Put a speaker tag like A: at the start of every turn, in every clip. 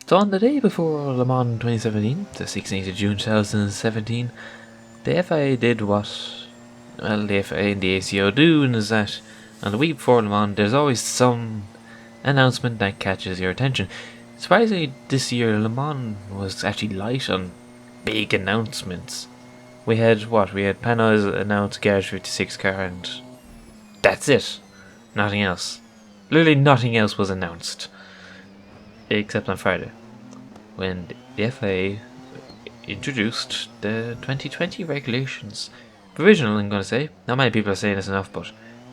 A: So on the day before Le Mans 2017, the 16th of June 2017, the FIA did what, well, the FIA and the ACO do, and is that on the week before Le Mans, there's always some announcement that catches your attention. Surprisingly, this year Le Mans was actually light on big announcements. We had what? We had Panoz announce Garage 56 car, and that's it. Nothing else. Literally nothing else was announced. Except on Friday, when the FIA introduced the 2020 regulations. Provisional, I'm going to say. Not many people are saying this enough, but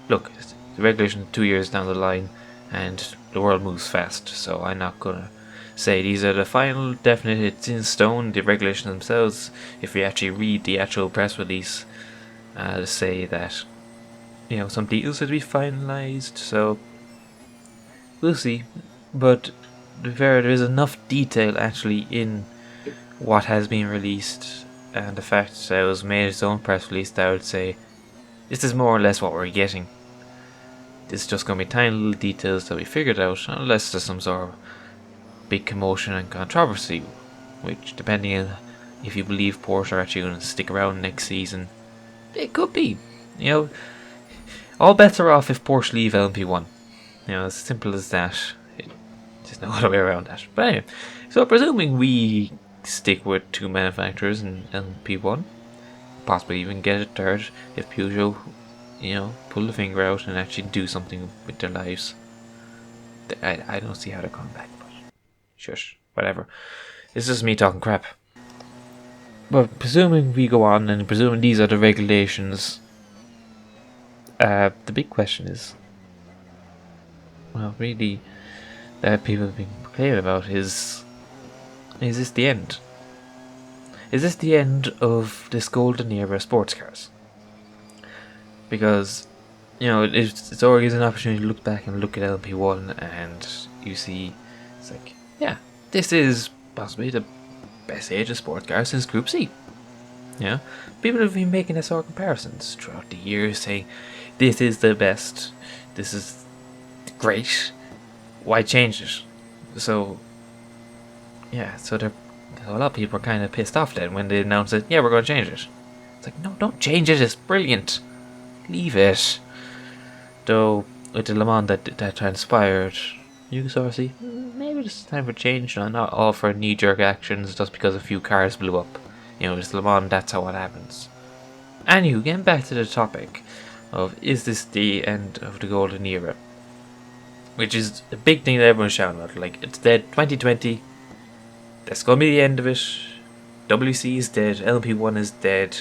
A: look, the regulation 2 years down the line, and the world moves fast, so I'm not going to say these are the final definite, it's in stone. The regulations themselves, if you actually read the actual press release, say that, some details have to be finalised, so we'll see. But to be fair, there is enough detail actually in what has been released, and the fact that it was made its own press release, that I would say this is more or less what we're getting. This is just going to be tiny little details that we figured out, unless there's some sort of big commotion and controversy, which, depending on if you believe Porsche are actually going to stick around next season, it could be. All bets are off if Porsche leave LMP1. As simple as that. There's no other way around that. But anyway, so presuming we stick with two manufacturers in LMP1, possibly even get a third if Peugeot, pull the finger out and actually do something with their lives. I don't see how they're coming back, but shush, whatever. This is me talking crap. But presuming we go on, and presuming these are the regulations, the big question is, well, really, that people have been complaining about is this the end? Is this the end of this golden era of sports cars? Because, it's always an opportunity to look back and look at LMP1, and you see, it's like, yeah, this is possibly the best age of sports cars since Group C. People have been making this sort of comparisons throughout the years, saying, this is the best, this is great, why change it? So a lot of people are kind of pissed off then when they announce it, yeah, we're going to change it. It's like, no, don't change it, it's brilliant. Leave it. Though, with the Le Mans that transpired, you sort of see, maybe it's time for change, not all for knee-jerk actions just because a few cars blew up. It's Le Mans, that's how it happens. Anywho, getting back to the topic of, is this the end of the golden era? Which is a big thing that everyone's shouting about. Like, it's dead. 2020. That's going to be the end of it. WC is dead. LMP1 is dead.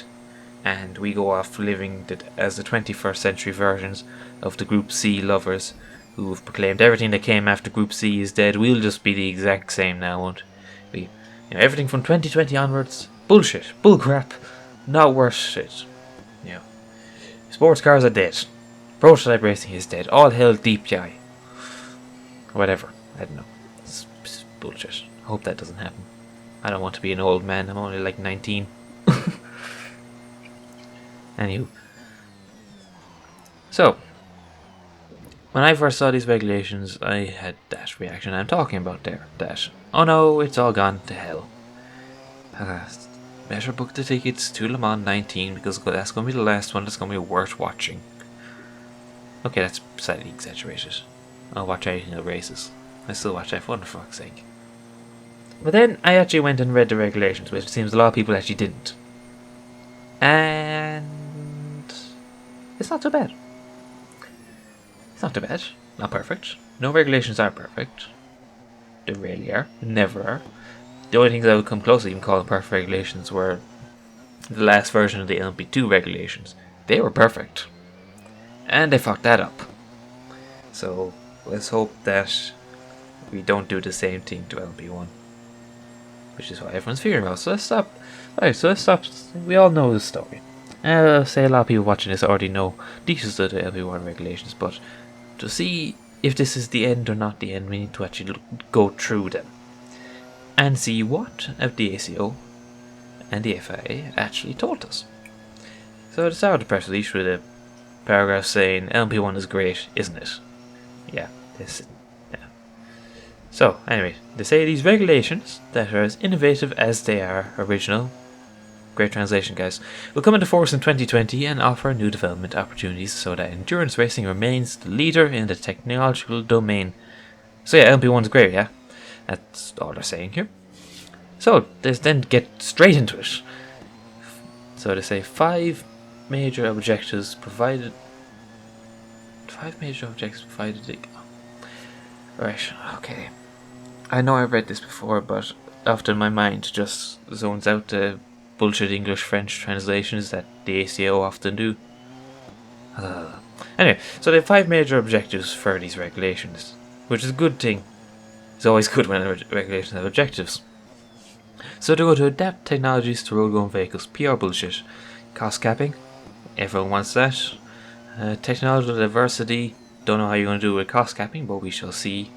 A: And we go off living as the 21st century versions of the Group C lovers who have proclaimed everything that came after Group C is dead. We'll just be the exact same now, won't we? Everything from 2020 onwards, bullshit, bullcrap, not worth shit. Sports cars are dead. Prototype racing is dead. All hell DPI. Whatever. I don't know. It's bullshit. I hope that doesn't happen. I don't want to be an old man. I'm only like 19. Anywho. So, when I first saw these regulations, I had that reaction I'm talking about there. That, oh no, it's all gone to hell. Better book the tickets to Le Mans 19 because that's going to be the last one that's going to be worth watching. Okay, that's slightly exaggerated. I'll watch anything that races. I still watch F1 for fuck's sake. But then I actually went and read the regulations, which it seems a lot of people actually didn't. And it's not too bad. It's not too bad. Not perfect. No regulations are perfect. They rarely are. Never are. The only things I would come close to even calling perfect regulations were the last version of the LMP2 regulations. They were perfect. And they fucked that up. So let's hope that we don't do the same thing to LMP1. Which is what everyone's figuring out. So let's stop. Alright, so let's stop. We all know the story. Say a lot of people watching this already know details of the LMP1 regulations, but to see if this is the end or not the end, we need to actually go through them and see what the ACO and the FIA actually told us. So at the start of the press release with a paragraph saying LMP1 is great, isn't it? Yeah, So, anyway, they say these regulations that are as innovative as they are original, great translation guys, will come into force in 2020 and offer new development opportunities so that endurance racing remains the leader in the technological domain. So yeah, LMP1's great, yeah? That's all they're saying here. So, let's then get straight into it. So they say 5 major objectives provided. 5 major objectives provided. Right, okay. I know I've read this before, but often my mind just zones out to bullshit English-French translations that the ACO often do. Anyway, so they have 5 major objectives for these regulations, which is a good thing. It's always good when regulations have objectives. So they go to adapt technologies to road-going vehicles. PR bullshit. Cost capping. Everyone wants that. Technological diversity. Don't know how you're going to do it with cost capping, but we shall see.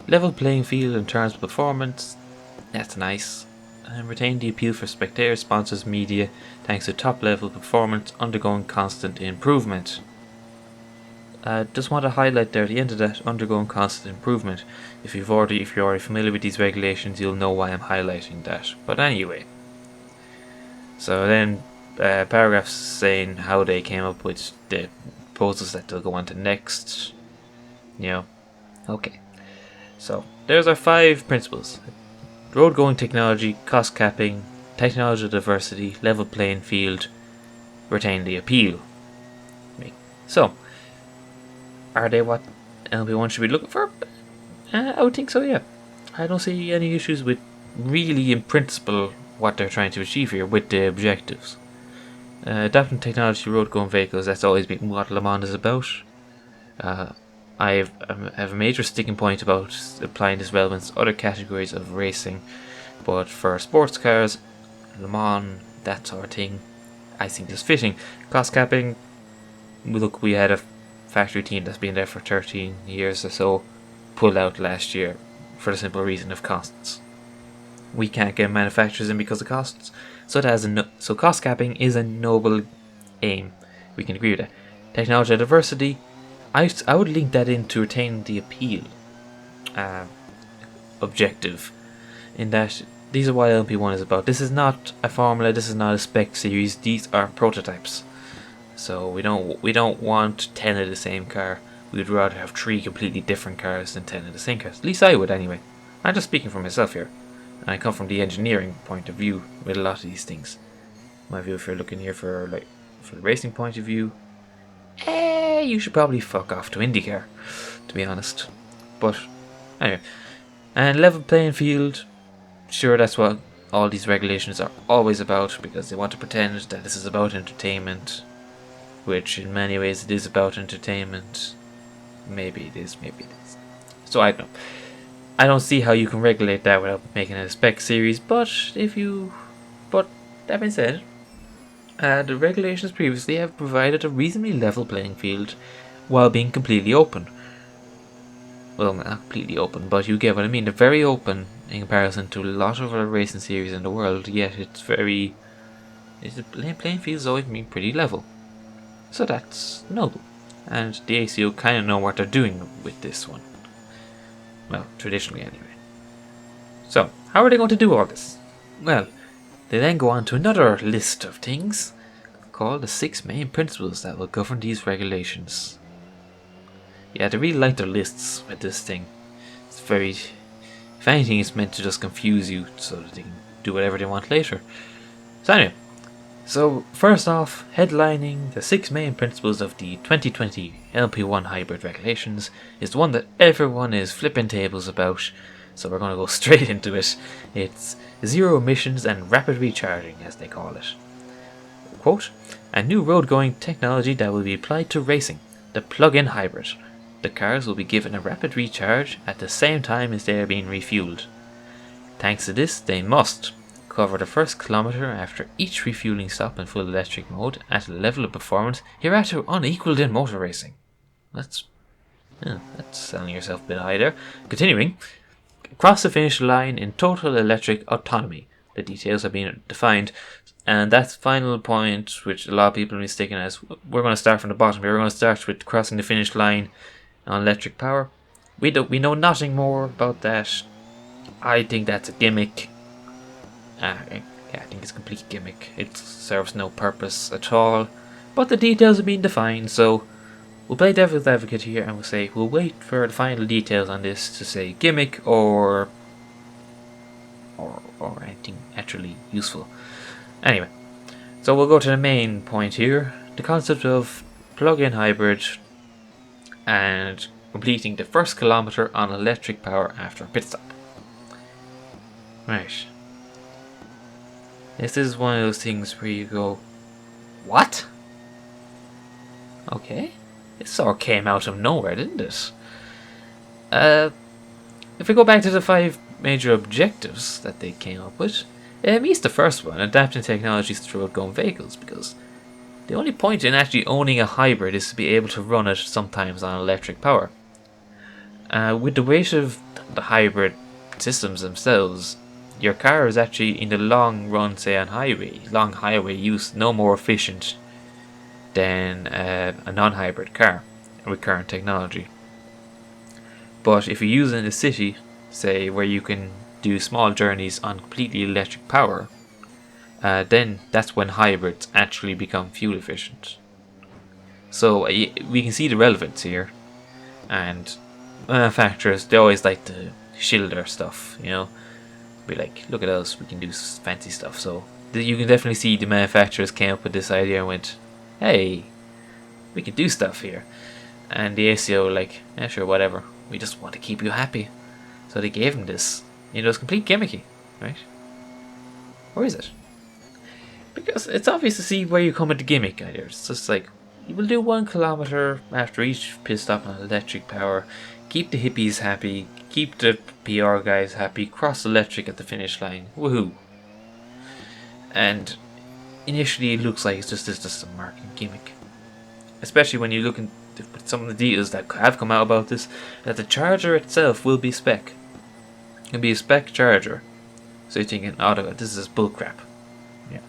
A: Level playing field in terms of performance. That's nice. And retain the appeal for spectators, sponsors, media, thanks to top-level performance undergoing constant improvement. Just want to highlight there at the end of that, undergoing constant improvement. If you're already familiar with these regulations, you'll know why I'm highlighting that. But anyway, so then paragraphs saying how they came up with the proposals that they'll go on to next. Okay. So there's our 5 principles: road going technology, cost capping, technological diversity, level playing field, retain the appeal. So, are they what LMP1 should be looking for? I would think so, yeah. I don't see any issues with really, in principle, what they're trying to achieve here with the objectives. Adapting technology to road-going vehicles, that's always been what Le Mans is about. I have a major sticking point about applying this relevance to other categories of racing, but for sports cars, Le Mans, that sort of thing, I think is fitting. Cost capping, look, we had a factory team that's been there for 13 years or so, pulled out last year for the simple reason of costs. We can't get manufacturers in because of costs, so cost capping is a noble aim. We can agree with that. Technology diversity, I would link that in to retain the appeal objective, in that these are what LMP1 is about. This is not a formula, this is not a spec series, these are prototypes. So we don't want 10 of the same car. We'd rather have 3 completely different cars than 10 of the same cars. At least I would anyway. I'm just speaking for myself here. And I come from the engineering point of view with a lot of these things. My view, if you're looking here for the racing point of view, you should probably fuck off to IndyCar, to be honest. But anyway, and level playing field, sure, that's what all these regulations are always about, because they want to pretend that this is about entertainment, which in many ways it is about entertainment. Maybe it is, maybe it is. So I don't know. I don't see how you can regulate that without making it a spec series, but that being said, the regulations previously have provided a reasonably level playing field while being completely open. Well, not completely open, but you get what I mean. They're very open in comparison to a lot of other racing series in the world, yet the playing field has always been pretty level. So that's noble. And the ACO kind of know what they're doing with this one. Well, traditionally anyway. So, how are they going to do all this? Well, they then go on to another list of things called the 6 main principles that will govern these regulations. Yeah, they really like their lists with this thing. It's very... If anything, it's meant to just confuse you so that they can do whatever they want later. So anyway, first off, headlining the 6 main principles of the 2020 LMP1 hybrid regulations is the one that everyone is flipping tables about, so we're going to go straight into it. It's zero emissions and rapid recharging, as they call it. Quote, a new road-going technology that will be applied to racing, the plug-in hybrid. The cars will be given a rapid recharge at the same time as they are being refueled. Thanks to this, they must cover the first kilometre after each refueling stop in full electric mode at a level of performance hereafter unequalled in motor racing. That's selling yourself a bit high there. Continuing, cross the finish line in total electric autonomy. The details are being defined, and that final point, which a lot of people are mistaken as, we're going to start from the bottom here. We're going to start with crossing the finish line on electric power. We know nothing more about that. I think that's a gimmick. Yeah, I think it's a complete gimmick. It serves no purpose at all. But the details have been defined, so we'll play devil's advocate here and we'll say we'll wait for the final details on this to say gimmick or anything actually useful. Anyway, so we'll go to the main point here. The concept of plug-in hybrid and completing the first kilometer on electric power after a pit stop. Right. This is one of those things where you go, what? Okay. This sort of came out of nowhere, didn't it? If we go back to the 5 major objectives that they came up with, it meets the first one, adapting technologies to road-going vehicles, because the only point in actually owning a hybrid is to be able to run it sometimes on electric power. With the weight of the hybrid systems themselves, your car is actually, in the long run, say on long highway use, no more efficient than a non-hybrid car with current technology. But if you use it in the city, say where you can do small journeys on completely electric power, then that's when hybrids actually become fuel efficient. So we can see the relevance here, and manufacturers, they always like to shield their stuff, you know, be like, look at us, we can do fancy stuff. So you can definitely see the manufacturers came up with this idea and went, hey, we can do stuff here. And the ACO like, yeah, sure, whatever, we just want to keep you happy. So they gave him this. You know, it's complete gimmicky, right? Or is it? Because it's obvious to see where you come with the gimmick idea. It's just like, you will do 1 kilometer after each pit stop on electric power, keep the hippies happy, keep the PR guys happy, cross electric at the finish line, woohoo. And initially it looks like it's just a marketing gimmick. Especially when you look at some of the details that have come out about this, that the charger itself will be spec. It'll be a spec charger. So you're thinking, oh, this is bullcrap. Yeah.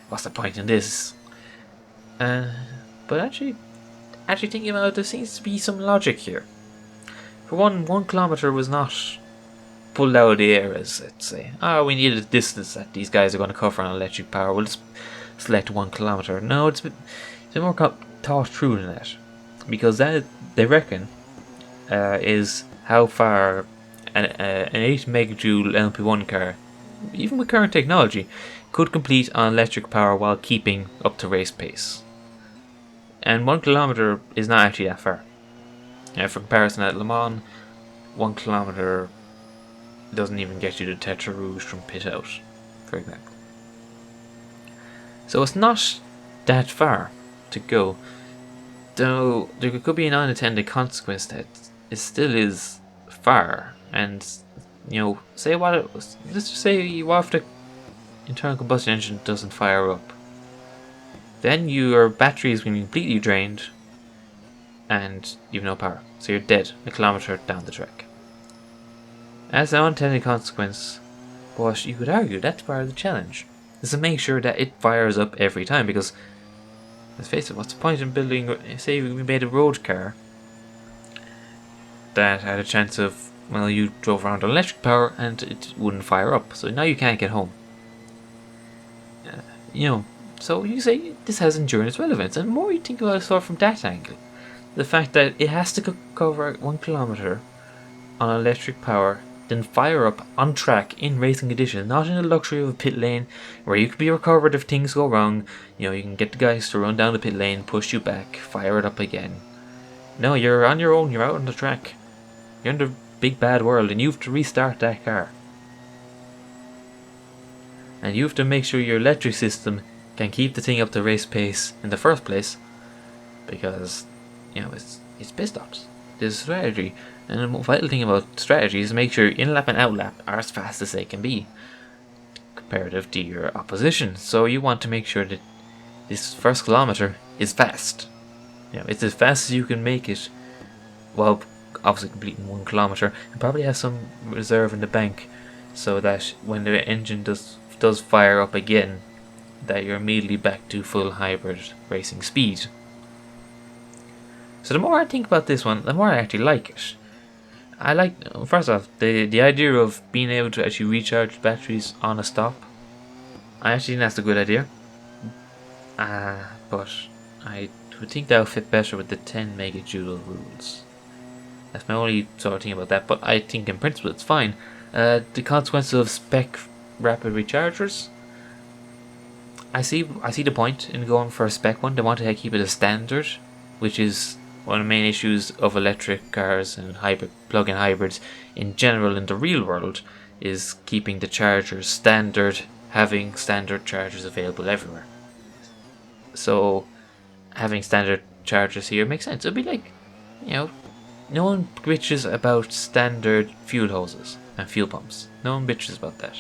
A: What's the point in this? But actually thinking about it, there seems to be some logic here. For 1 kilometer was not pulled out of the air as, let's say, we need a distance that these guys are going to cover on electric power, we'll just select 1 kilometer. No, it's a bit more thought through than that. Because that, they reckon, is how far an 8 megajoule LMP1 car, even with current technology, could complete on electric power while keeping up to race pace. And 1 kilometer is not actually that far. For comparison, at Le Mans, 1 kilometer doesn't even get you to Tetra Rouge from pit out, for example. So it's not that far to go. Though there could be an unintended consequence that it still is far, and you know, say what it was. Let's just say if the internal combustion engine doesn't fire up, then your battery is going to be completely drained, and you have no power, so you're dead a kilometer down the track. As an unintended consequence, but you could argue that's part of the challenge, is to make sure that it fires up every time, because let's face it, what's the point in building, say we made a road car that had a chance of, well, you drove around on electric power and it wouldn't fire up, so now you can't get home. You know, so you say this has endurance relevance, and the more you think about it sort of from that angle, the fact that it has to cover 1 kilometer on electric power, then fire up on track in racing conditions, not in the luxury of a pit lane where you can be recovered if things go wrong. You know, you can get the guys to run down the pit lane, push you back, fire it up again. No, you're on your own, you're out on the track. You're in the big bad world and you have to restart that car. And you have to make sure your electric system can keep the thing up to race pace in the first place, because, you know, it's pit stops. There's a strategy. And the vital thing about strategy is to make sure in-lap and out-lap are as fast as they can be, comparative to your opposition. So you want to make sure that this first kilometer is fast. You know, it's as fast as you can make it, while obviously completing 1 kilometer, and probably have some reserve in the bank, so that when the engine does fire up again, that you're immediately back to full hybrid racing speed. So the more I think about this one, the more I actually like it. I like, first off, the idea of being able to actually recharge batteries on a stop. I actually think that's a good idea. But I would think that would fit better with the 10 megajoule rules. That's my only sort of thing about that, but I think in principle it's fine. The consequences of spec rapid rechargers. I see the point in going for a spec one. They want to keep it a standard, which is one of the main issues of electric cars and plug-in hybrids in general in the real world, is keeping the chargers standard, having standard chargers available everywhere. So having standard chargers here makes sense. It'd be like, no one bitches about standard fuel hoses and fuel pumps. No one bitches about that.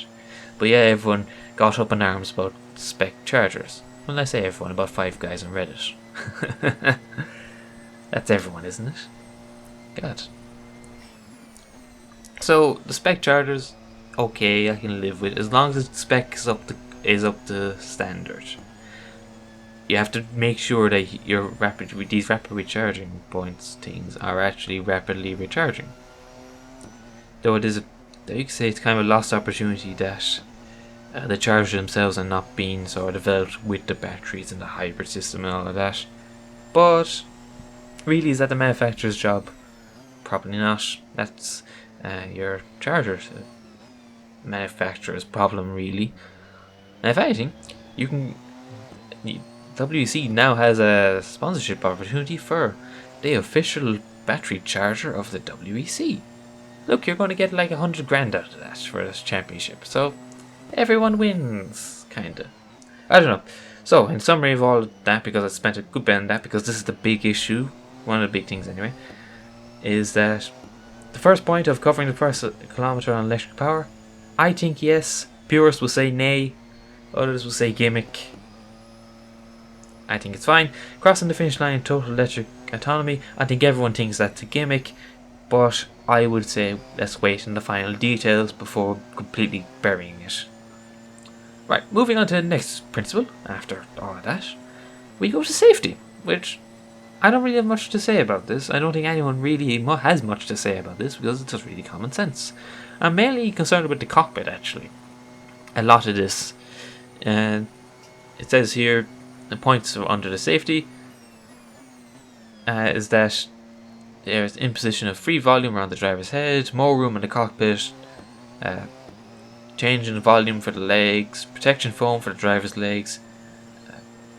A: But yeah, everyone got up in arms about spec chargers. Well, I say everyone, about 5 guys on Reddit. That's everyone, isn't it? God. So the spec chargers, okay, I can live with as long as the spec is up to standard. You have to make sure that these rapid recharging points things are actually rapidly recharging. Though you could say it's kind of a lost opportunity that the chargers themselves are not being sort of developed with the batteries and the hybrid system and all of that. But really, is that the manufacturer's job? Probably not. That's your charger manufacturer's problem, really. And if anything, WC now has a sponsorship opportunity for the official battery charger of the WEC. Look, you're going to get like 100 grand out of that for this championship. So everyone wins, kinda. I don't know. So in summary of all of that, because I spent a good bit on that, because this is the big issue, one of the big things anyway, is that the first point of covering the first kilometre on electric power, I think yes. Purists will say nay. Others will say gimmick. I think it's fine. Crossing the finish line in total electric autonomy, I think everyone thinks that's a gimmick, but I would say let's wait on the final details before completely burying it. Right, moving on to the next principle. After all of that, we go to safety, which I don't really have much to say about this. I don't think anyone really has much to say about this because it's just really common sense. I'm mainly concerned with the cockpit, actually. A lot of this. And it says here, the points under the safety is that there's imposition of free volume around the driver's head, more room in the cockpit, change in volume for the legs, protection foam for the driver's legs,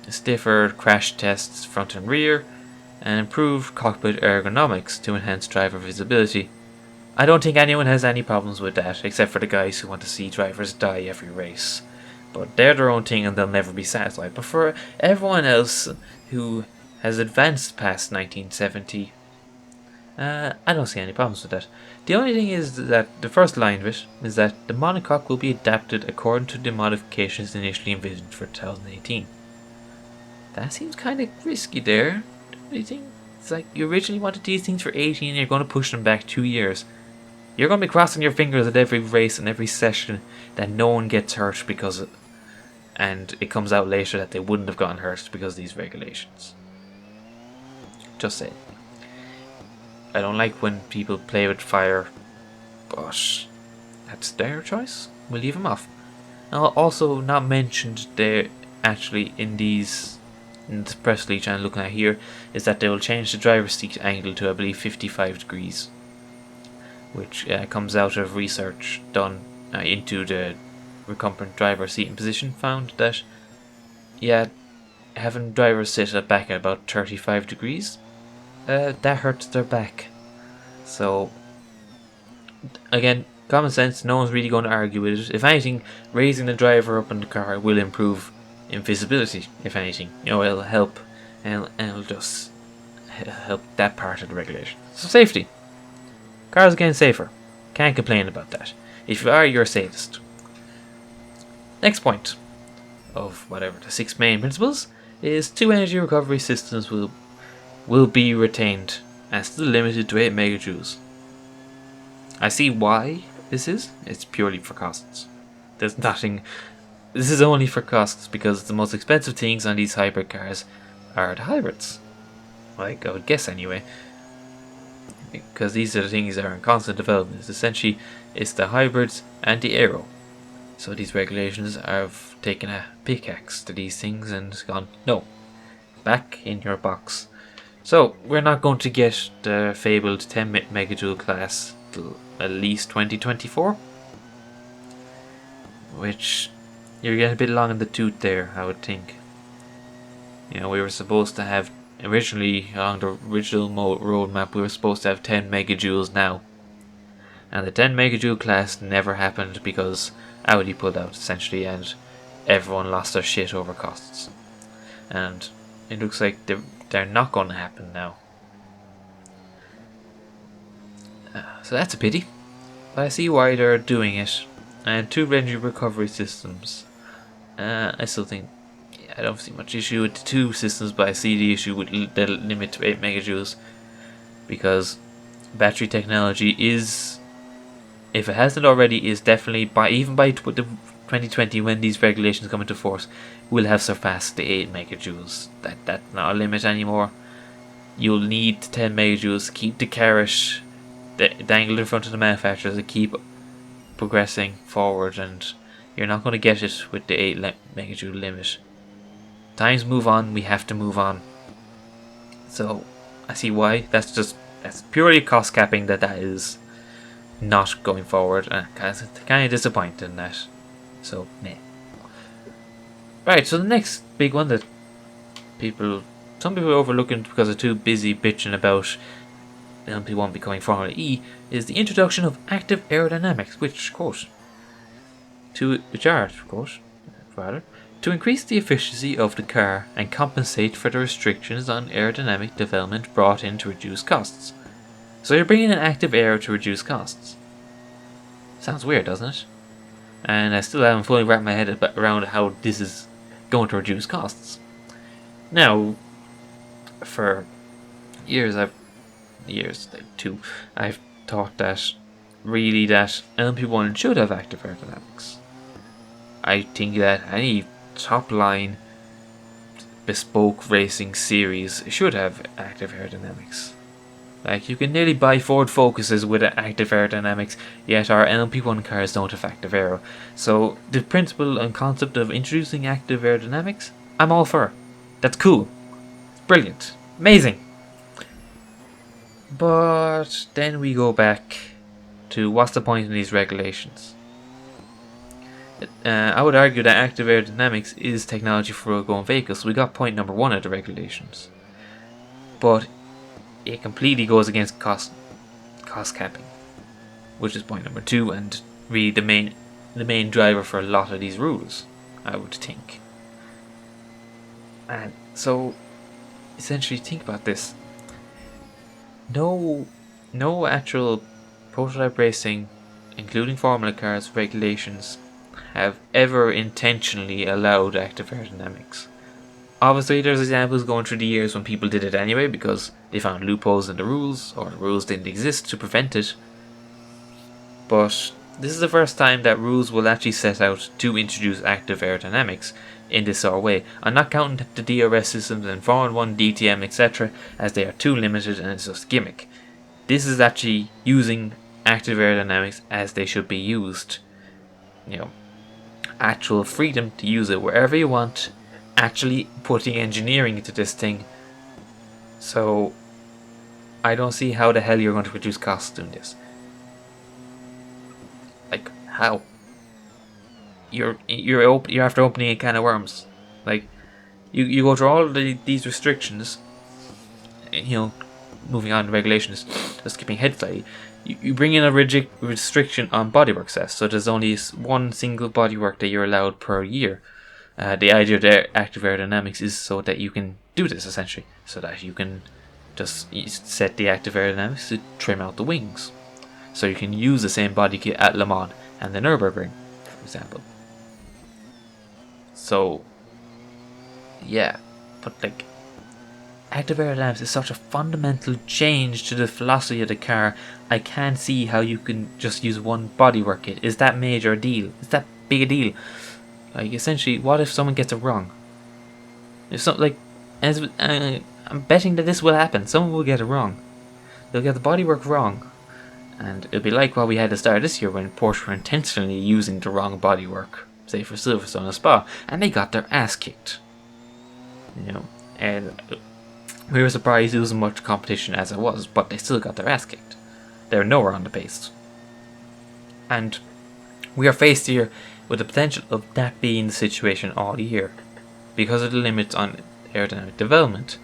A: stiffer crash tests front and rear, and improved cockpit ergonomics to enhance driver visibility. I don't think anyone has any problems with that, except for the guys who want to see drivers die every race. But they're their own thing and they'll never be satisfied. But for everyone else who has advanced past 1970, I don't see any problems with that. The only thing is that the first line of it is that the monocoque will be adapted according to the modifications initially envisioned for 2018. That seems kind of risky there. Don't you think? It's like you originally wanted these things for 18 and you're going to push them back 2 years. You're going to be crossing your fingers at every race and every session that no one gets hurt because and it comes out later that they wouldn't have gotten hurt because of these regulations. Just saying. I don't like when people play with fire, but that's their choice. We'll leave them off. Now, also not mentioned there actually in the press release I'm looking at here is that they will change the driver's seat angle to I believe 55 degrees, which comes out of research done into the recumbent driver seating position, found that having drivers sit back at about 35 degrees that hurts their back. So again, common sense, no one's really going to argue with it. If anything, raising the driver up in the car will improve in visibility. If anything, it'll help and it'll just help that part of the regulation. So safety, cars are getting safer, can't complain about that. If you are, you're a sadist. Next point of whatever the 6 main principles is 2 energy recovery systems will be retained and still limited to 8 megajoules. I see why this is. It's purely for costs. There's nothing. This is only for costs because the most expensive things on these hybrid cars are the hybrids. Like I would guess anyway. because these are the things that are in constant development. Essentially, it's the hybrids and the aero. So these regulations have taken a pickaxe to these things and gone, no, back in your box. So we're not going to get the fabled 10 megajoule class till at least 2024, which you're getting a bit long in the tooth there, I would think. You know, we were supposed to have, originally along the original roadmap, we were supposed to have 10 megajoules now. And the 10 megajoule class never happened because Audi pulled out essentially, and everyone lost their shit over costs. And it looks like they're not going to happen now. So that's a pity. But I see why they're doing it. And 2 engine recovery systems. I still think, I don't see much issue with the 2 systems, but I see the issue with the limit to 8 megajoules. Because battery technology is, if it hasn't already, is definitely, even by 2020 when these regulations come into force, will have surpassed the 8 megajoules. That's not a limit anymore. You'll need 10 megajoules to keep the carrot dangled in front of the manufacturers to keep progressing forward, and you're not going to get it with the 8 megajoule limit. Times move on, we have to move on. So I see why. That's purely cost capping that is not going forward, and kind of disappointed in that. So meh. Right, so the next big one that some people are overlooking because they're too busy bitching about LMP1 becoming Formula E is the introduction of active aerodynamics, which to increase the efficiency of the car and compensate for the restrictions on aerodynamic development brought in to reduce costs. So you're bringing in active aero to reduce costs. Sounds weird, doesn't it? And I still haven't fully wrapped my head around how this is going to reduce costs. Now, for years, I've thought that really that LMP1 should have active aerodynamics. I think that any top line bespoke racing series should have active aerodynamics. Like, you can nearly buy Ford Focuses with active aerodynamics, yet our LMP1 cars don't have active aero. So the principle and concept of introducing active aerodynamics, I'm all for. That's cool. Brilliant. Amazing. But then we go back to what's the point in these regulations? I would argue that active aerodynamics is technology for road-going vehicles. So we got point number 1 of the regulations. But it completely goes against cost capping, which is point number 2, and really the main driver for a lot of these rules, I would think. And so, essentially, think about this. No actual prototype racing, including Formula cars, regulations have ever intentionally allowed active aerodynamics. Obviously, there's examples going through the years when people did it anyway because they found loopholes in the rules, or the rules didn't exist to prevent it. But this is the first time that rules will actually set out to introduce active aerodynamics in this sort of way. I'm not counting the DRS systems and Formula 1, DTM, etc. as they are too limited and it's just gimmick. This is actually using active aerodynamics as they should be used. You know, actual freedom to use it wherever you want, actually putting engineering into this thing. So I don't see how the hell you're going to reduce costs doing this. Like, how? You're after opening a can of worms. Like, you go through all these restrictions, you know, moving on to regulations, just skipping ahead slightly. You bring in a rigid restriction on bodywork sets, so there's only one single bodywork that you're allowed per year. The idea of active aerodynamics is so that you can do this, essentially, so that you can just set the active aerodynamics to trim out the wings, so you can use the same body kit at Le Mans and the Nürburgring, for example. So, yeah, but like, active aerodynamics is such a fundamental change to the philosophy of the car. I can't see how you can just use one bodywork kit. Is that major a deal? Is that big a deal? Like, essentially, what if someone gets it wrong? If something like, I'm betting that this will happen. Someone will get it wrong. they'll get the bodywork wrong. And it'll be like what we had to start this year when Porsche were intentionally using the wrong bodywork, say for Silverstone and Spa, and they got their ass kicked. You know, and we were surprised it wasn't much competition as it was, but they still got their ass kicked. They were nowhere on the pace. And we are faced here with the potential of that being the situation all year, because of the limits on aerodynamic development.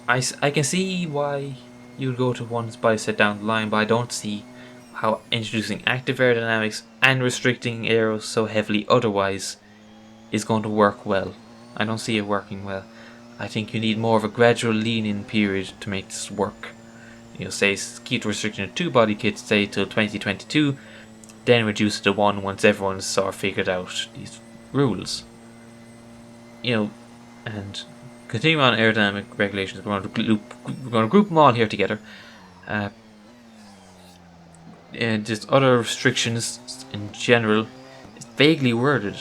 A: I can see why you would go to one body set down the line, but I don't see how introducing active aerodynamics and restricting aeros so heavily otherwise is going to work well. I don't see it working well. I think you need more of a gradual lean-in period to make this work. You know, say keep restricting to 2 body kits, say till 2022, then reduce it to 1 once everyone's sort of figured out these rules. You know, and continue on aerodynamic regulations. We're going to group them all here together. And just other restrictions in general, it's vaguely worded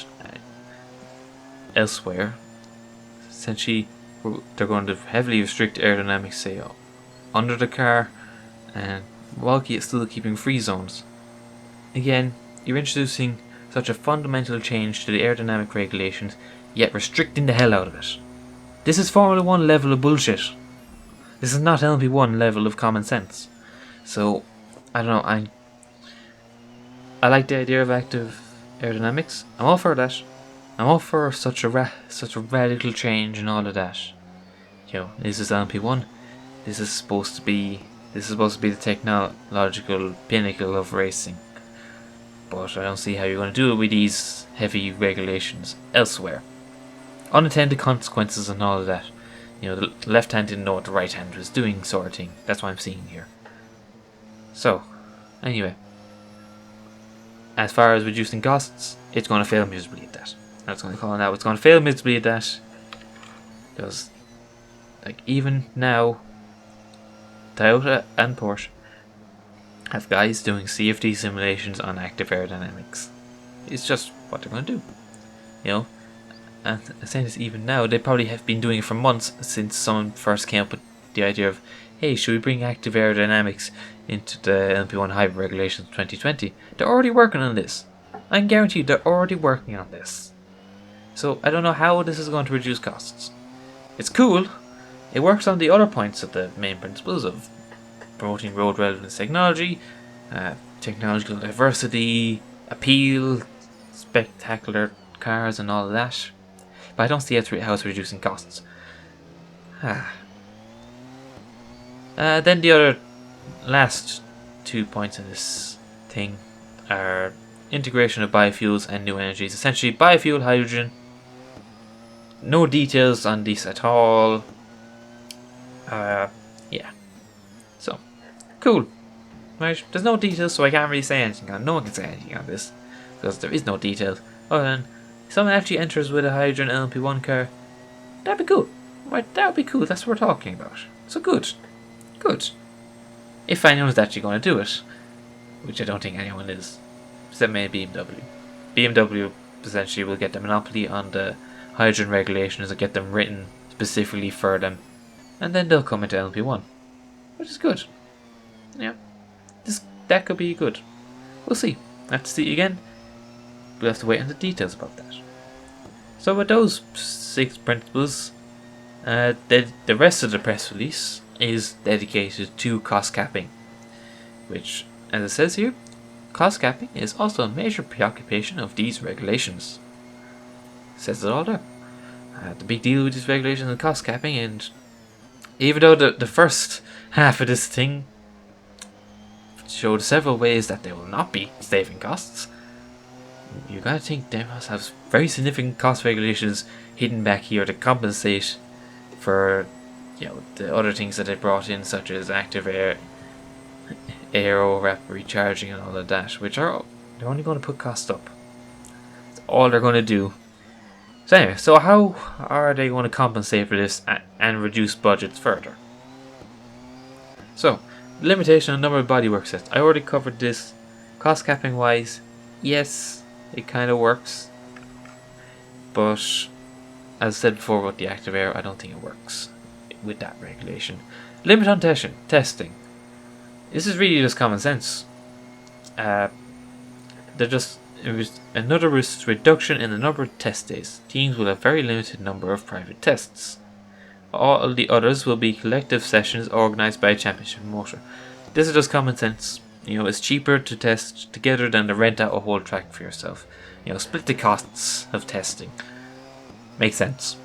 A: elsewhere. Essentially, they're going to heavily restrict aerodynamics, say, under the car, and while still keeping free zones. Again, you're introducing such a fundamental change to the aerodynamic regulations, yet restricting the hell out of it. This is Formula 1 level of bullshit. This is not LMP1 level of common sense. So, I don't know, I like the idea of active aerodynamics. I'm all for that. I'm all for such a radical change and all of that. You know, this is LMP1. This is supposed to be the technological pinnacle of racing. But I don't see how you're going to do it with these heavy regulations elsewhere. Unintended consequences and all of that. You know, the left hand didn't know what the right hand was doing, sort of thing. That's what I'm seeing here. So, anyway, as far as reducing costs, it's going to fail miserably at that. That's going to call it out. It's going to fail miserably at that. Because, like, even now, Toyota and Porsche have guys doing CFD simulations on active aerodynamics. It's just what they're going to do. You know? And I'm saying this even now, they probably have been doing it for months since someone first came up with the idea of, hey, should we bring active aerodynamics into the LMP1 hybrid regulations 2020? They're already working on this. I can guarantee you they're already working on this. So I don't know how this is going to reduce costs. It's cool. It works on the other points of the main principles of promoting road relevance technology, technological diversity, appeal, spectacular cars and all of that. But I don't see how it's reducing costs. Then the other last 2 points in this thing are integration of biofuels and new energies. Essentially, biofuel, hydrogen. No details on this at all. Yeah. So, cool. Right, there's no details, so I can't really say anything on. No one can say anything on this because there is no details. Other than someone actually enters with a hydrogen LMP1 car, that'd be cool. Right, that would be cool. That's what we're talking about. So good. Good. If anyone's actually going to do it, which I don't think anyone is, except maybe BMW. BMW essentially will get the monopoly on the hydrogen regulations and get them written specifically for them, and then they'll come into LMP1, which is good. Yeah, that could be good. We'll see. I have to see again. We'll have to wait on the details about that. So with those 6 principles, the rest of the press release is dedicated to cost capping, which, as it says here, cost capping is also a major preoccupation of these regulations. Says it all there. The big deal with these regulations and cost capping, and even though the first half of this thing showed several ways that they will not be saving costs, you gotta think they must have very significant cost regulations hidden back here to compensate for, you know, the other things that they brought in, such as active aero rapid recharging and all of that, which are they're only going to put costs up. That's all they're going to do. So anyway, so how are they going to compensate for this and reduce budgets further? So, limitation on number of bodywork sets. I already covered this. Cost capping wise, yes, it kind of works. But, as I said before about the active air, I don't think it works with that regulation. Limit on testing. This is really just common sense. It was another reduction in the number of test days. Teams will have very limited number of private tests. All the others will be collective sessions organised by a championship promoter. This is just common sense. It's cheaper to test together than to rent out a whole track for yourself. Split the costs of testing. Makes sense.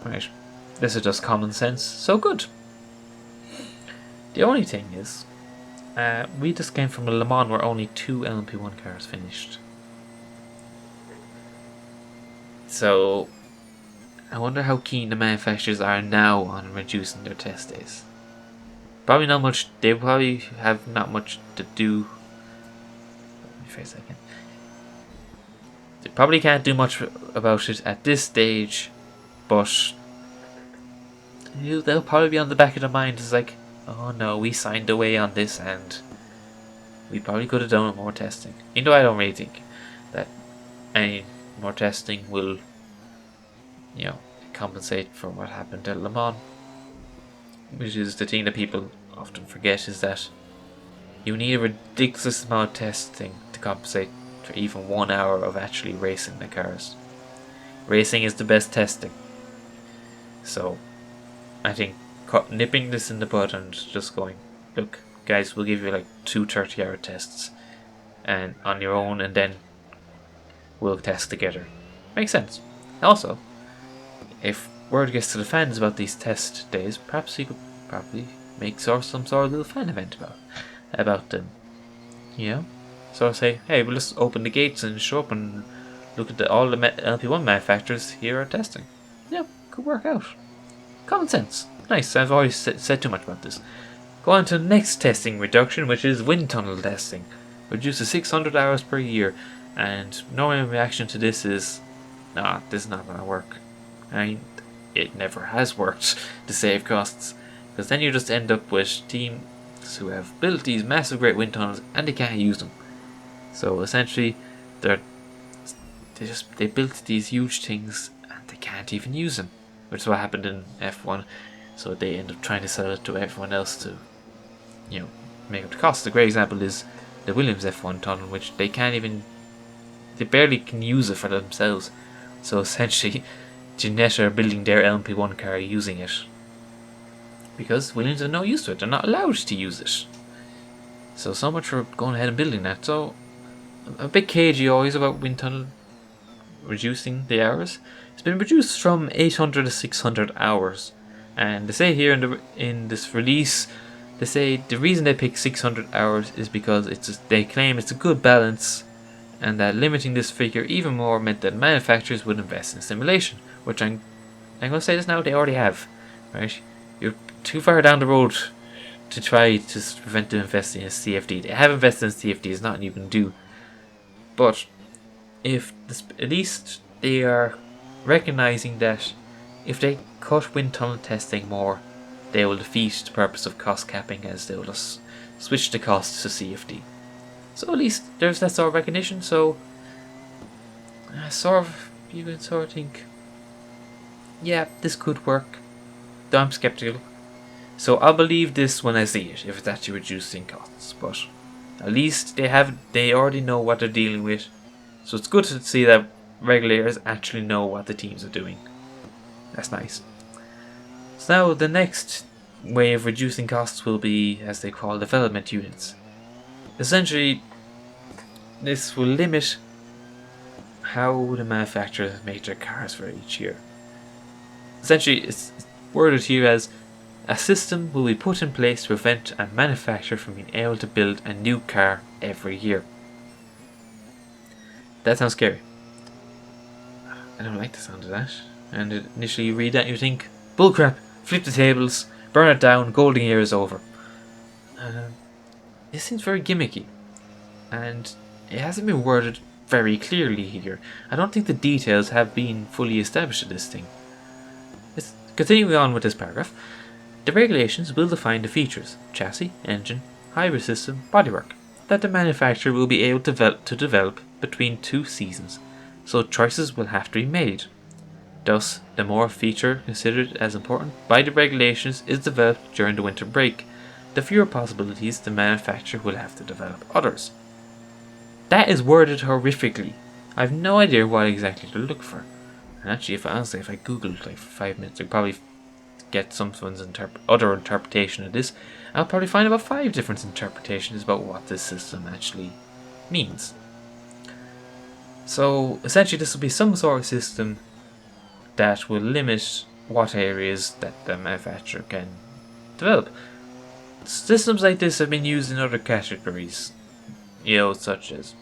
A: Right. This is just common sense. So good. The only thing is, we just came from a Le Mans where only 2 LMP1 cars finished. So, I wonder how keen the manufacturers are now on reducing their test days. Probably not much. They probably have not much to do. Let me phrase that again. They probably can't do much about it at this stage, but they'll probably be on the back of their mind. It's like, oh no, we signed away on this and we probably could have done more testing. Even though I don't really think that any more testing will, compensate for what happened at Le Mans. Which is the thing that people often forget, is that you need a ridiculous amount of testing to compensate for even 1 hour of actually racing the cars. Racing is the best testing. So, I think nipping this in the bud and just going, look, guys, we'll give you like 2 30-hour tests and on your own, and then we'll test together. Makes sense. Also, if word gets to the fans about these test days, perhaps you could probably make some sort of little fan event about them. So say, hey, we'll just open the gates and show up and look at all the LP1 manufacturers here are testing. Yeah, could work out. Common sense. Nice. I've always said too much about this. Go on to the next testing reduction, which is wind tunnel testing. Reduce to 600 hours per year. And normal reaction to this is, nah, this is not going to work. It never has worked to save costs, because then you just end up with teams who have built these massive great wind tunnels and they can't use them. So essentially, they built these huge things and they can't even use them, which is what happened in F1. So they end up trying to sell it to everyone else to, make up the cost. A great example is the Williams F1 tunnel, which they barely can use it for themselves. So essentially, Ginetta are building their LMP1 car using it, because Williams have no use to it. They're not allowed to use it. So much for going ahead and building that. So a bit cagey always about wind tunnel reducing the hours. It's been reduced from 800 to 600 hours, and they say here in this release, they say the reason they pick 600 hours is because they claim it's a good balance, and that limiting this figure even more meant that manufacturers would invest in simulation, which I'm going to say this now, they already have, right? You're too far down the road to try to prevent them investing in CFD. They have invested in CFD, it's nothing you can do. But if at least they are recognizing that if they cut wind tunnel testing more, they will defeat the purpose of cost capping, as they will just switch the costs to CFD. So at least there's that sort of recognition. So you can sort of think, yeah, this could work. Though I'm skeptical. So I'll believe this when I see it, if it's actually reducing costs. But at least they already know what they're dealing with. So it's good to see that regulators actually know what the teams are doing. That's nice. So now the next way of reducing costs will be, as they call, development units. Essentially, this will limit how the manufacturers make their cars for each year. Essentially, it's worded here as, a system will be put in place to prevent a manufacturer from being able to build a new car every year. That sounds scary. I don't like the sound of that. And initially you read that and you think, bullcrap, flip the tables, burn it down, golden era is over. This seems very gimmicky. And it hasn't been worded very clearly here. I don't think the details have been fully established in this thing. Continuing on with this paragraph, the regulations will define the features, chassis, engine, hybrid system, bodywork, that the manufacturer will be able to develop between 2 seasons, so choices will have to be made. Thus, the more feature considered as important by the regulations is developed during the winter break, the fewer possibilities the manufacturer will have to develop others. That is worded horrifically. I have no idea what exactly to look for. And actually, if I googled like for 5 minutes, I'd probably get someone's other interpretation of this. I'll probably find about 5 different interpretations about what this system actually means. So essentially, this will be some sort of system that will limit what areas that the manufacturer can develop. Systems like this have been used in other categories, such as,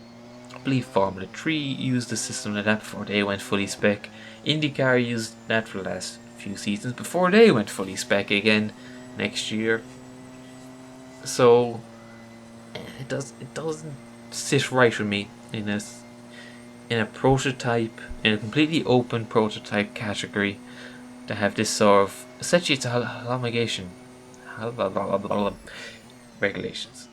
A: I believe Formula 3 used a system like that before they went fully spec. IndyCar used that for the last few seasons before they went fully spec again next year. So it doesn't sit right with me in a prototype, in a completely open prototype category, to have this sort of, essentially it's a homologation regulations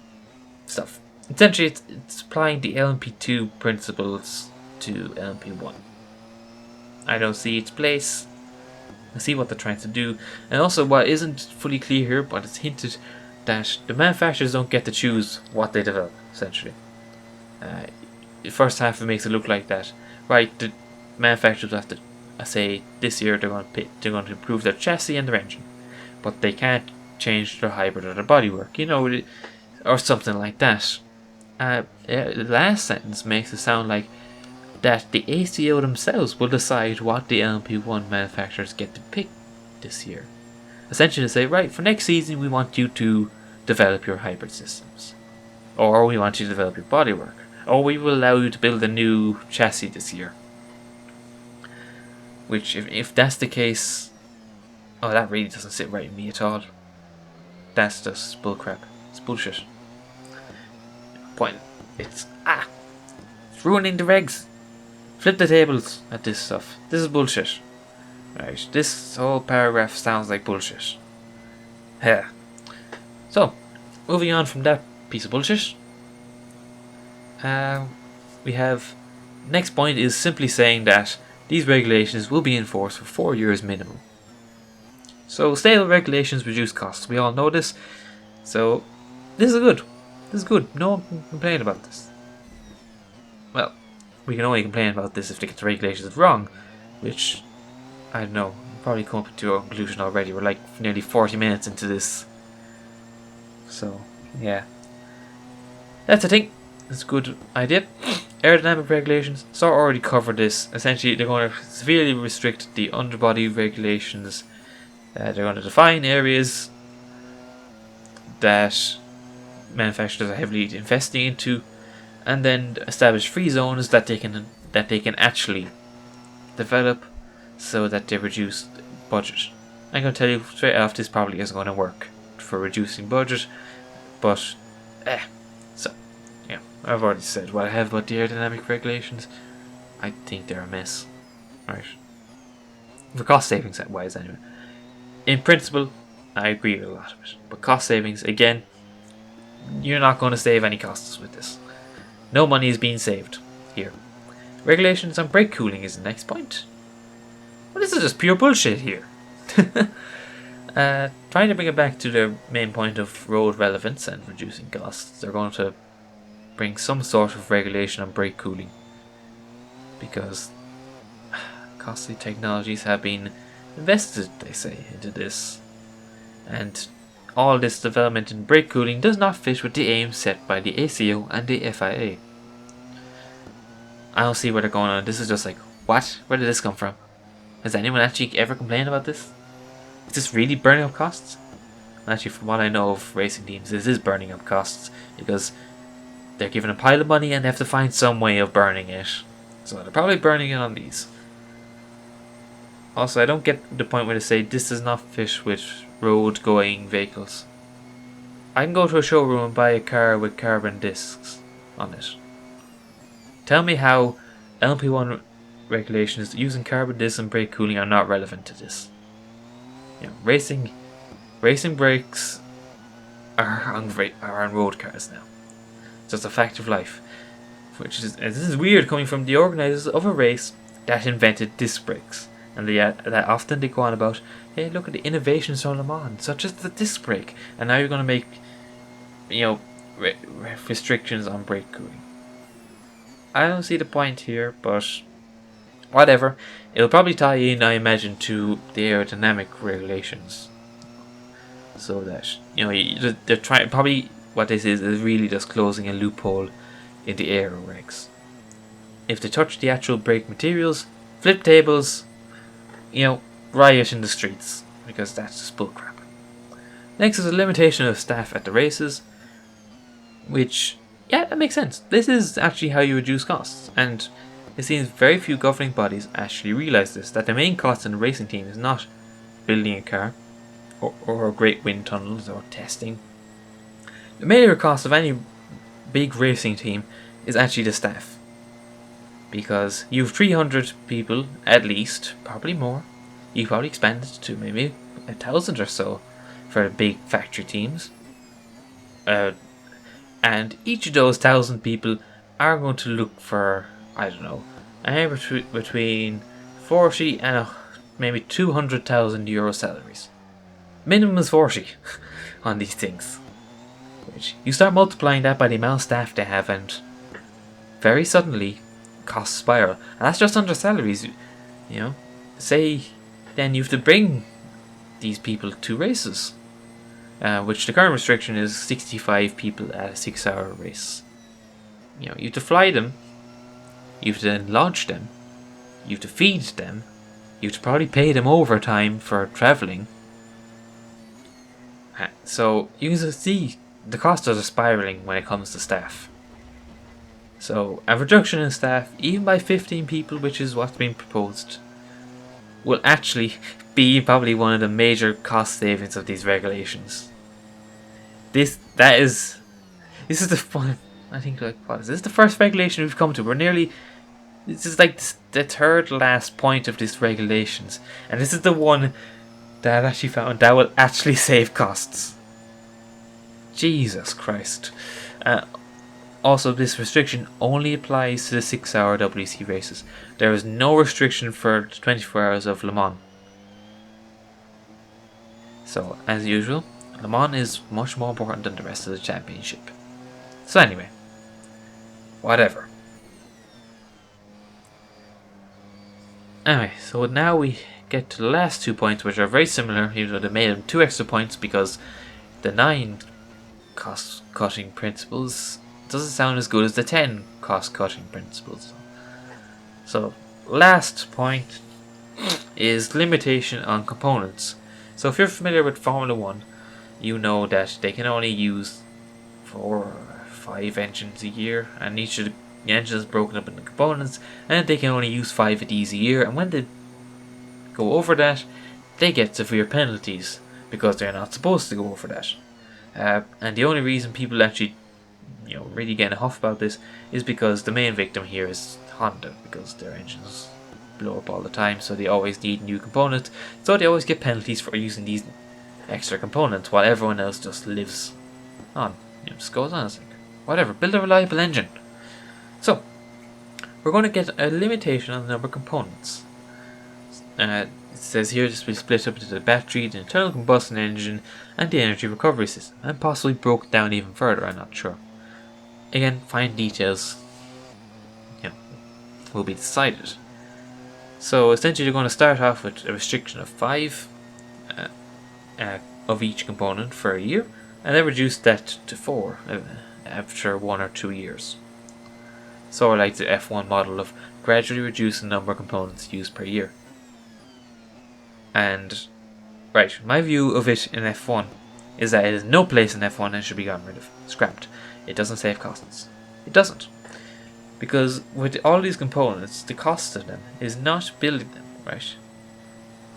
A: stuff. Essentially it's applying the LMP2 principles to LMP1. I don't see its place. I see what they're trying to do, and also what isn't fully clear here, but it's hinted that the manufacturers don't get to choose what they develop, essentially. The first half it makes it look like that. Right, the manufacturers have to say this year they're going to improve their chassis and their engine, but they can't change their hybrid or their bodywork, or something like that. The last sentence makes it sound like that the ACO themselves will decide what the LMP1 manufacturers get to pick this year. Essentially to say, right, for next season we want you to develop your hybrid systems, or we want you to develop your bodywork, or we will allow you to build a new chassis this year. Which, if that's the case, that really doesn't sit right with me at all. That's just bullcrap. It's bullshit. It's ruining the regs. Flip the tables at this stuff. This is bullshit. Right, this whole paragraph sounds like bullshit. Yeah. So, moving on from that piece of bullshit, we have, next point is simply saying that these regulations will be enforced for 4 years minimum. So stable regulations reduce costs. We all know this. So this is good. This is good. No one can complain about this. Well, we can only complain about this if they get the regulations wrong, which, I don't know, we'll probably come up to a conclusion already. We're like nearly 40 minutes into this. So, yeah. That's a thing. It's a good idea. Aerodynamic regulations, so I already covered this. Essentially, they're going to severely restrict the underbody regulations. They're going to define areas that manufacturers are heavily investing into, and then establish free zones that they can actually develop, so that they reduce budget. I'm going to tell you straight off, this probably isn't going to work for reducing budget, but so yeah, I've already said what I have about the aerodynamic regulations. I think they're a mess, right? For cost savings wise, anyway. In principle, I agree with a lot of it, but cost savings, again, you're not going to save any costs with this. No money is being saved here. Regulations on brake cooling is the next point. Well, this is just pure bullshit here. Trying to bring it back to the main point of road relevance and reducing costs, they're going to bring some sort of regulation on brake cooling, because costly technologies have been invested, they say, into this, and all this development in brake cooling does not fit with the aims set by the ACO and the FIA. I don't see where they're going on. This is just like, what? Where did this come from? Has anyone actually ever complained about this? Is this really burning up costs? Actually, from what I know of racing teams, this is burning up costs, because they're given a pile of money and they have to find some way of burning it. So they're probably burning it on these. Also, I don't get the point where they say this does not fit with road-going vehicles. I can go to a showroom and buy a car with carbon discs on it. Tell me how LMP1 regulations using carbon discs and brake cooling are not relevant to this. Racing brakes are on road cars now. It's just a fact of life. This is weird coming from the organisers of a race that invented disc brakes. and that often they go on about, hey, look at the innovations from Le Mans, such as the disc brake, and now you're going to make, restrictions on brake cooling. I don't see the point here, but whatever. It'll probably tie in, I imagine, to the aerodynamic regulations, so that they're trying. Probably what this is really just closing a loophole in the aero regs. If they touch the actual brake materials, flip tables, riot in the streets, because that's just bullcrap. Next is a limitation of staff at the races, which, yeah, that makes sense. This is actually how you reduce costs, and it seems very few governing bodies actually realise this, that the main cost in a racing team is not building a car, or great wind tunnels, or testing. The major cost of any big racing team is actually the staff. Because you have 300 people at least, probably more. You probably expand it to maybe 1,000 or so for the big factory teams. And each of those 1,000 people are going to look for, I don't know, between 40 and maybe 200,000 euro salaries. Minimum is 40 on these things. Which you start multiplying that by the amount of staff they have, and very suddenly costs spiral. And that's just under salaries. Say then you have to bring these people to races, which the current restriction is 65 people at a 6-hour race. You have to fly them, you have to then launch them, you have to feed them, you have to probably pay them overtime for travelling. So you can see the costs are spiraling when it comes to staff. So a reduction in staff, even by 15 people, which is what's been proposed, will actually be probably one of the major cost savings of these regulations. This is the fun. I think this is the first regulation we've come to. This is like the third last point of these regulations, and this is the one that I've actually found that will actually save costs. Jesus Christ. Also, this restriction only applies to the 6-hour WC races. There is no restriction for 24 hours of Le Mans. So, as usual, Le Mans is much more important than the rest of the championship. So anyway, whatever. Anyway, so now we get to the last 2 points, which are very similar, even though they made them 2 extra points because the 9 cost-cutting principles doesn't sound as good as the 10 cost-cutting principles. So, last point is limitation on components. So if you're familiar with Formula 1, you know that they can only use 4 or 5 engines a year, and each of the engines is broken up into components, and they can only use 5 of these a year, and when they go over that, they get severe penalties, because they're not supposed to go over that. And the only reason people actually really get a huff about this is because the main victim here is Honda, because their engines blow up all the time, so they always need new components, so they always get penalties for using these extra components while everyone else just lives on. Just goes on, it's like, whatever, build a reliable engine. So we're going to get a limitation on the number of components. It says here this will be split up into the battery, the internal combustion engine, and the energy recovery system, and possibly broken down even further, I'm not sure. Again, fine details will be decided. So essentially you're going to start off with a restriction of 5 of each component for a year, and then reduce that to 4 after 1 or 2 years. So like the F1 model of gradually reducing the number of components used per year. And right, my view of it in F1 is that it has no place in F1 and should be gotten rid of, scrapped. It doesn't save costs. It doesn't. Because with all these components, the cost of them is not building them, right?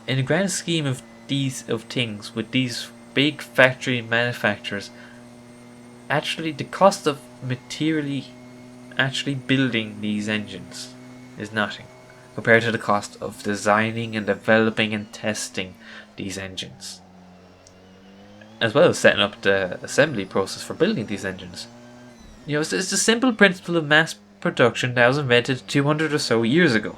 A: In the grand scheme of things, with these big factory manufacturers, actually the cost of materially actually building these engines is nothing compared to the cost of designing and developing and testing these engines, as well as setting up the assembly process for building these engines. It's a simple principle of mass production that was invented 200 or so years ago.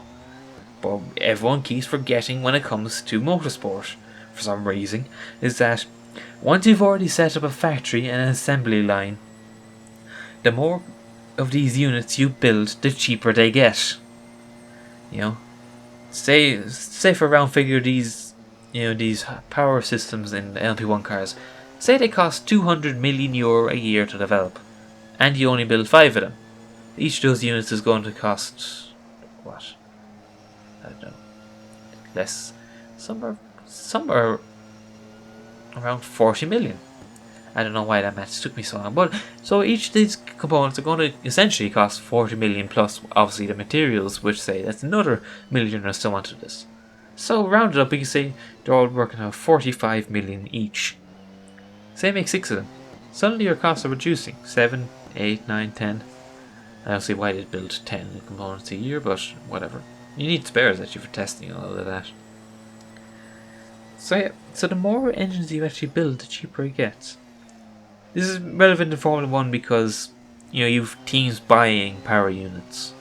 A: but everyone keeps forgetting when it comes to motorsport, for some reason, is that once you've already set up a factory and an assembly line, the more of these units you build, the cheaper they get. You know, say for round figure, these power systems in LMP1 cars, say they cost €200 million a year to develop, and you only build 5 of them. Each of those units is going to cost what? I don't know. Less. Somewhere around 40 million. I don't know why that math took me so long, but so each of these components are going to essentially cost 40 million plus obviously the materials, which say that's another million or so onto this. So rounded up, we can say they're all working out 45 million each. Say make 6 of them. Suddenly your costs are reducing. 7, 8, 9, 10. I don't see why they'd build 10 components a year, but whatever. You need spares actually for testing and all of that. So yeah, so the more engines you actually build, the cheaper it gets. This is relevant in Formula 1 because you've teams buying power units,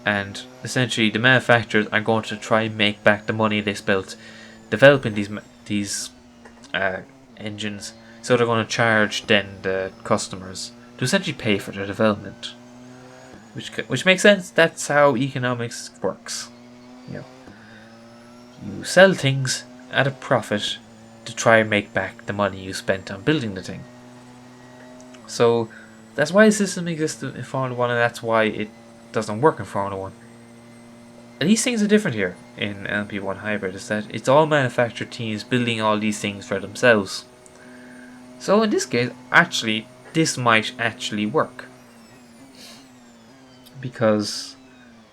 A: and essentially the manufacturers are going to try and make back the money they spent developing these engines. So they're going to charge then the customers to essentially pay for their development, which makes sense. That's how economics works. You sell things at a profit to try and make back the money you spent on building the thing. So that's why the system exists in Formula 1, and that's why it doesn't work in Formula 1. And these things are different here in LMP1 Hybrid, is that it's all manufacturer teams building all these things for themselves. So in this case, actually, this might actually work. Because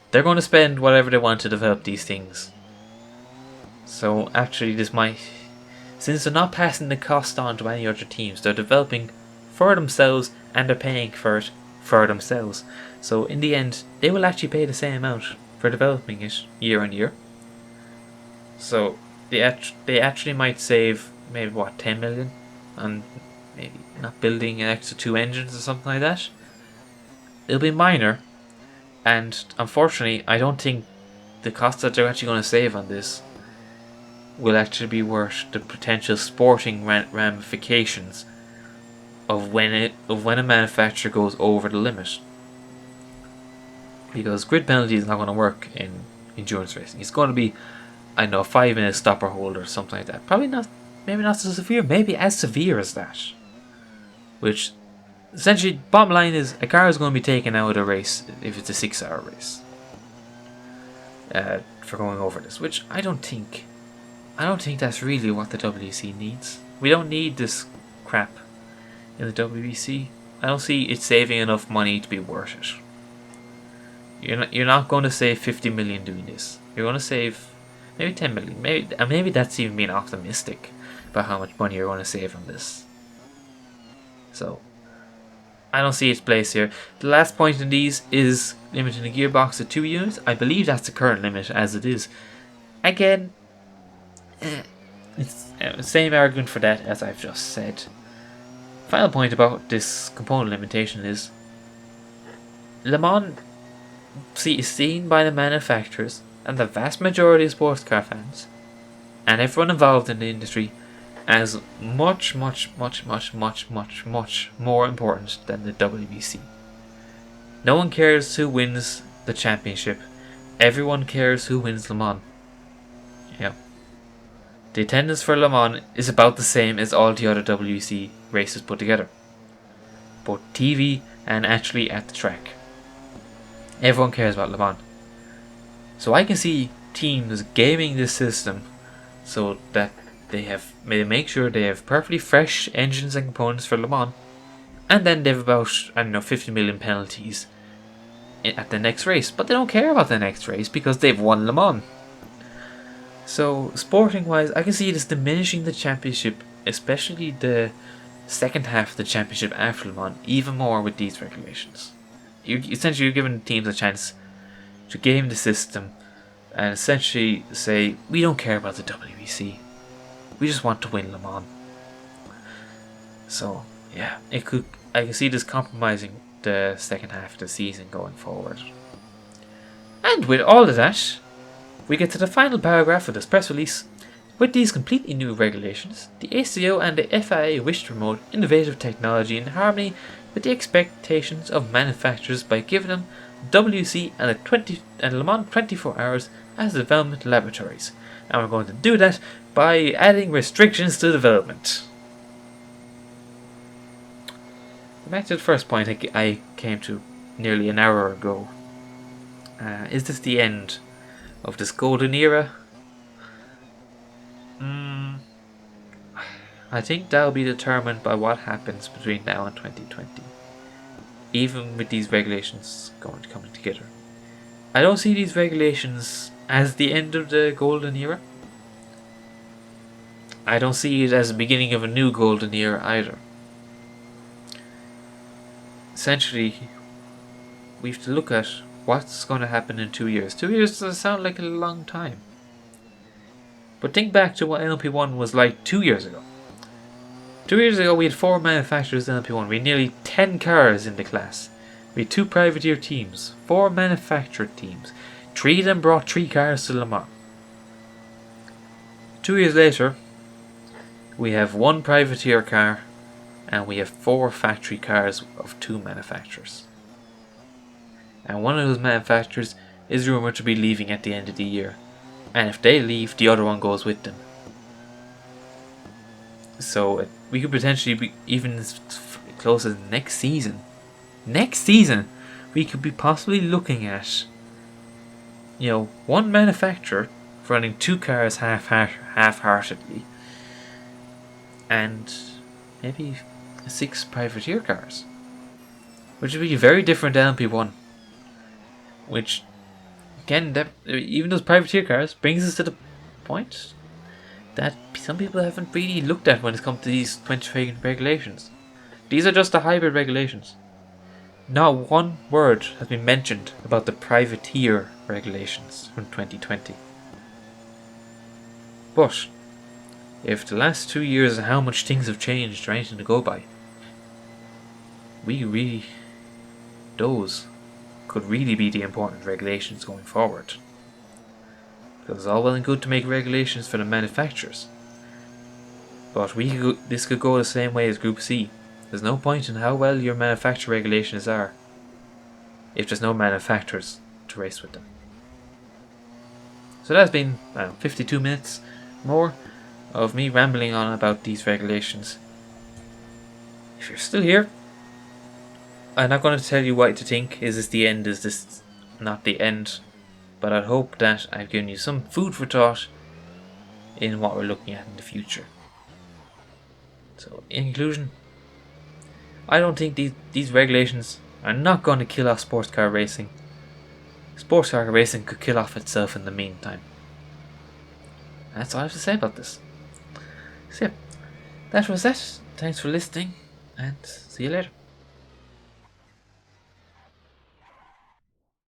A: they're going to spend whatever they want to develop these things. So actually this might, since they're not passing the cost on to any other teams, they're developing for themselves and they're paying for it for themselves. So in the end, they will actually pay the same amount for developing it year on year. So they actually might save maybe 10 million on maybe not building an extra 2 engines or something like that. It'll be minor, and unfortunately I don't think the cost that they're actually going to save on this will actually be worth the potential sporting ramifications of when a manufacturer goes over the limit. Because grid penalty is not going to work in endurance racing. It's going to be, I don't know, a 5-minute stopper hold or something like that. Probably not, maybe not so severe, maybe as severe as that. Which, essentially, bottom line is, a car is going to be taken out of the race if it's a 6-hour race. For going over this, which I don't think that's really what the WEC needs. We don't need this crap in the WEC. I don't see it saving enough money to be worth it. You're not going to save 50 million doing this. You're going to save maybe 10 million. Maybe that's even being optimistic about how much money you're going to save on this. So I don't see its place here. The last point in these is limiting the gearbox to 2 units. I believe that's the current limit as it is. Again, it's the same argument for that as I've just said. Final point about this component limitation is Le Mans is seen by the manufacturers and the vast majority of sports car fans and everyone involved in the industry as much more important than the WBC. No one cares who wins the championship. Everyone cares who wins Le Mans. Yeah. The attendance for Le Mans is about the same as all the other WBC races put together, both TV and actually at the track. Everyone cares about Le Mans. So I can see teams gaming this system so that they make sure they have perfectly fresh engines and components for Le Mans, and then they have about 50 million penalties at the next race, but they don't care about the next race because they've won Le Mans. So sporting wise, I can see this diminishing the championship, especially the second half of the championship after Le Mans, even more with these regulations. You're giving teams a chance to game the system and essentially say, we don't care about the WBC, we just want to win Le Mans. So yeah, I can see this compromising the second half of the season going forward. And with all of that, we get to the final paragraph of this press release. With these completely new regulations, the ACO and the FIA wish to promote innovative technology in harmony with the expectations of manufacturers by giving them WC and Le Mans 24 hours as development laboratories. And we're going to do that by adding restrictions to development. Back to the first point I came to nearly an hour ago. Is this the end of this golden era? I think that'll be determined by what happens between now and 2020. Even with these regulations coming together. I don't see these regulations as the end of the golden era. I don't see it as the beginning of a new golden era either. Essentially, we have to look at what's going to happen in 2 years. 2 years doesn't sound like a long time. But think back to what LMP1 was like 2 years ago. 2 years ago we had 4 manufacturers in LMP1. We had nearly 10 cars in the class. We had 2 privateer teams, 4 manufactured teams. 3 of them brought 3 cars to Le Mans. 2 years later, we have 1 privateer car and we have 4 factory cars of 2 manufacturers. And one of those manufacturers is rumoured to be leaving at the end of the year. And if they leave, the other one goes with them. So we could potentially be even as close as next season. Next season, we could be possibly looking at, one manufacturer running 2 cars half-heartedly, and maybe 6 privateer cars, which would be very different to LMP1. Which, again, even those privateer cars brings us to the point that some people haven't really looked at when it's come to these 2020 regulations. These are just the hybrid regulations. Not one word has been mentioned about the privateer regulations from 2020. But if the last 2 years and how much things have changed are anything to go by, those could really be the important regulations going forward. Because it's all well and good to make regulations for the manufacturers, but this could go the same way as Group C. There's no point in how well your manufacturer regulations are if there's no manufacturers to race with them. So that's been 52 minutes more of me rambling on about these regulations. If you're still here, I'm not going to tell you what to think. Is this the end? Is this not the end? But I hope that I've given you some food for thought in what we're looking at in the future. So, in conclusion, I don't think these regulations are not going to kill off sports car racing. Sports car racing could kill off itself in the meantime. That's all I have to say about this. So yeah, that was it. Thanks for listening, and see you later.